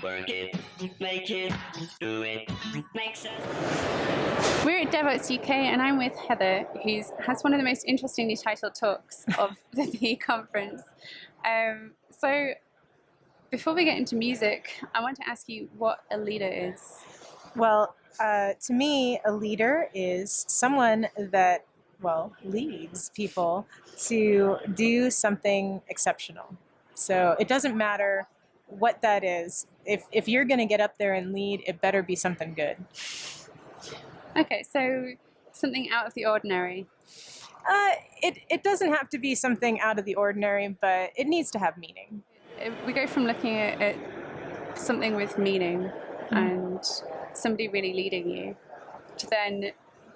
Work it, make it, do it, make sense. We're at Devoxx UK and I'm with Heather, who has one of the most interestingly titled talks of the PE conference. So before we get into music, I want to ask you what a leader is. Well, to me, a leader is someone that, leads people to do something exceptional. So it doesn't matter what that is. If you're going to get up there and lead, it better be something good. Okay, so something out of the ordinary. It doesn't have to be something out of the ordinary, but it needs to have meaning. We go from looking at something with meaning and somebody really leading you to then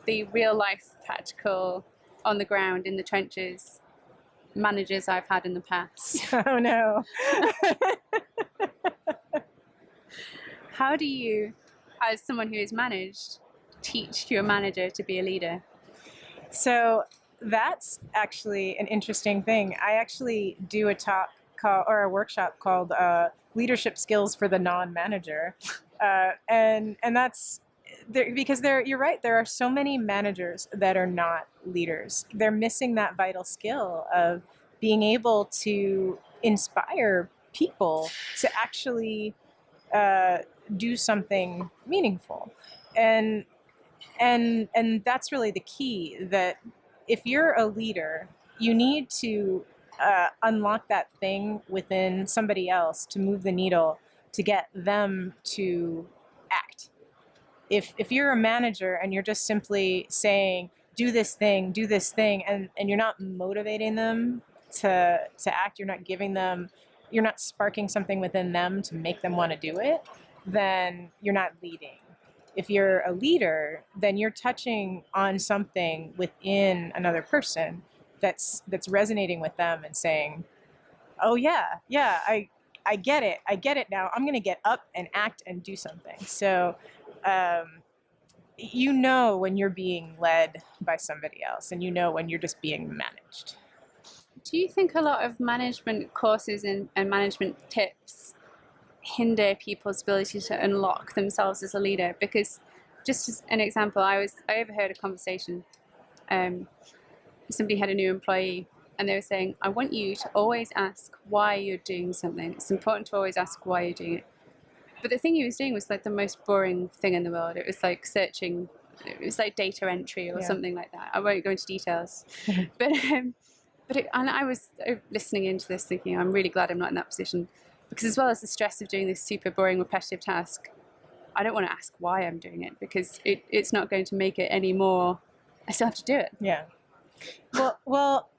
the real life practical on the ground in the trenches managers I've had in the past. Oh no. How do you, as someone who is managed, teach your manager to be a leader? So that's actually an interesting thing. I actually do a talk or a workshop called Leadership Skills for the Non-Manager. And that's there, because you're right, there are so many managers that are not leaders. They're missing that vital skill of being able to inspire people to actually do something meaningful. And that's really the key, that if you're a leader, you need to unlock that thing within somebody else to move the needle, to get them to act. If you're a manager and you're just simply saying, do this thing, and you're not motivating them to act, you're not sparking something within them to make them want to do it, then you're not leading. If you're a leader, then you're touching on something within another person that's resonating with them and saying, oh yeah, I get it now. I'm going to get up and act and do something. So, when you're being led by somebody else, and when you're just being managed. Do you think a lot of management courses and management tips hinder people's ability to unlock themselves as a leader? Because, just as an example, I overheard a conversation. Somebody had a new employee and they were saying, I want you to always ask why you're doing something. It's important to always ask why you're doing it. But the thing he was doing was like the most boring thing in the world. It was like searching, it was like data entry or something like that. I won't go into details. And I was listening into this thinking, I'm really glad I'm not in that position. Because as well as the stress of doing this super boring, repetitive task, I don't want to ask why I'm doing it, because it's not going to make it any more. I still have to do it. Yeah. Well,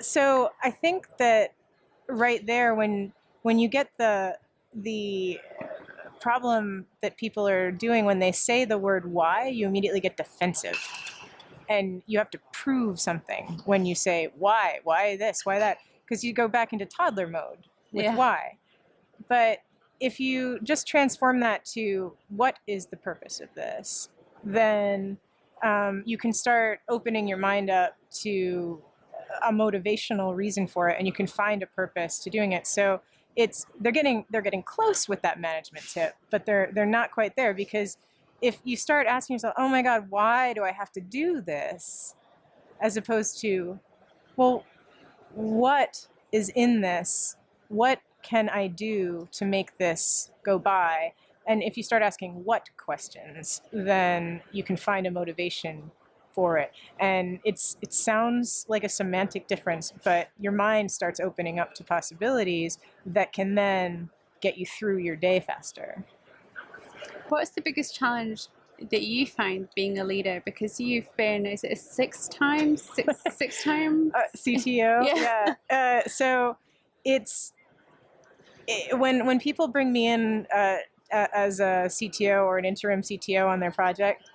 so I think that right there, when you get the problem that people are doing when they say the word why, you immediately get defensive. And you have to prove something when you say why this, why that, because you go back into toddler mode with why. But if you just transform that to what is the purpose of this, then you can start opening your mind up to a motivational reason for it, and you can find a purpose to doing it. So they're getting close with that management tip, but they're not quite there, because if you start asking yourself, oh my God, why do I have to do this? As opposed to, well, what is in this? What can I do to make this go by? And if you start asking what questions, then you can find a motivation for it. And it sounds like a semantic difference, but your mind starts opening up to possibilities that can then get you through your day faster. What's the biggest challenge that you find being a leader? Because you've been, is it a six-time CTO? Yeah. So when people bring me in as a CTO or an interim CTO on their project,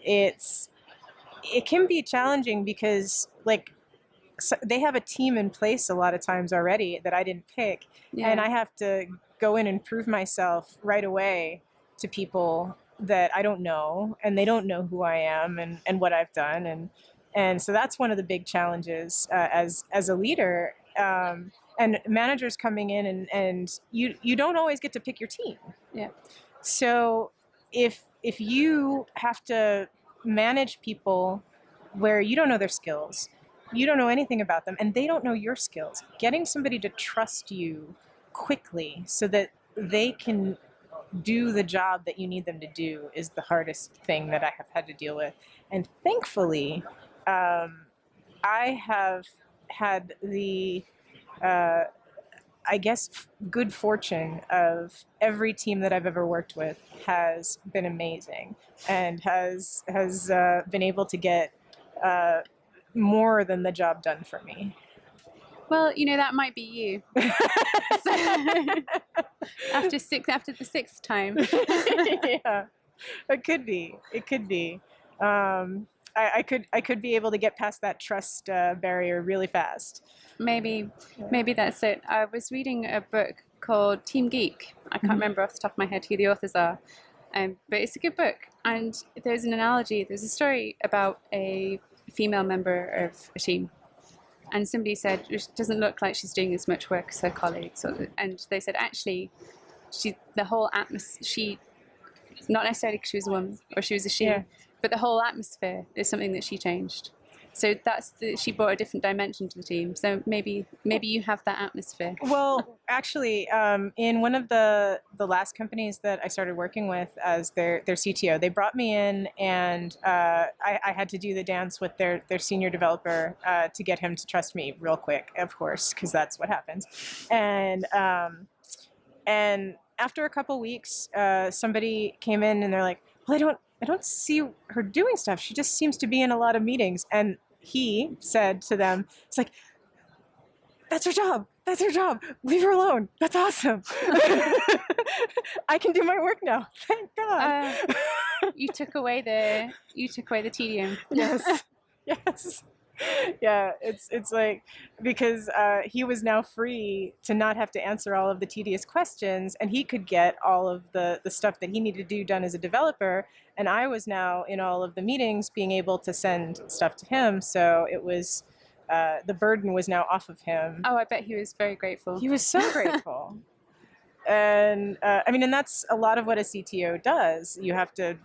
it can be challenging, because they have a team in place a lot of times already that I didn't pick, and I have to go in and prove myself right away to people that I don't know, and they don't know who I am and what I've done, and so that's one of the big challenges as a leader. and managers coming in, and you don't always get to pick your team. Yeah. So if you have to manage people where you don't know their skills, you don't know anything about them, and they don't know your skills, getting somebody to trust you quickly so that they can do the job that you need them to do is the hardest thing that I have had to deal with. And thankfully, I have had the, I guess, good fortune of every team that I've ever worked with has been amazing and has been able to get more than the job done for me. Well, that might be you. after the sixth time. Yeah, it could be. It could be. I could be able to get past that trust barrier really fast. Maybe that's it. I was reading a book called Team Geek. I can't remember off the top of my head who the authors are, but it's a good book. And there's an analogy. There's a story about a female member of a team. And somebody said, it doesn't look like she's doing as much work as her colleagues. And they said, actually, the whole atmosphere, not necessarily because she was a woman or she was a she, but the whole atmosphere is something that she changed. So she brought a different dimension to the team. So maybe you have that atmosphere. Well, actually, in one of the last companies that I started working with as their CTO, they brought me in, and I had to do the dance with their senior developer to get him to trust me real quick, of course, because that's what happens. And after a couple weeks, somebody came in and they're like, well, I don't see her doing stuff. She just seems to be in a lot of meetings. And he said to them, it's like, that's her job. That's her job. Leave her alone. That's awesome. I can do my work now. Thank God. You took away the tedium. Yes. Yes. Yeah, it's like, because he was now free to not have to answer all of the tedious questions, and he could get all of the stuff that he needed to do done as a developer, and I was now in all of the meetings being able to send stuff to him, so it was, the burden was now off of him. Oh, I bet he was very grateful. He was so grateful. And and that's a lot of what a CTO does. You have to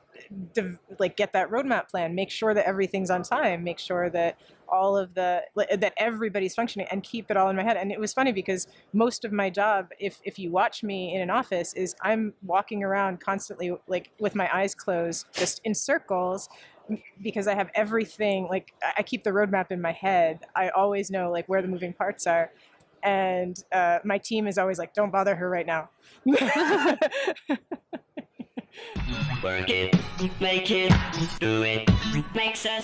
get that roadmap plan, make sure that everything's on time, make sure that that everybody's functioning, and keep it all in my head. And it was funny because most of my job, if you watch me in an office, is I'm walking around constantly with my eyes closed, just in circles, because I have everything, I keep the roadmap in my head. I always know where the moving parts are. And my team is always like, don't bother her right now. Work it, make it, do it, makes us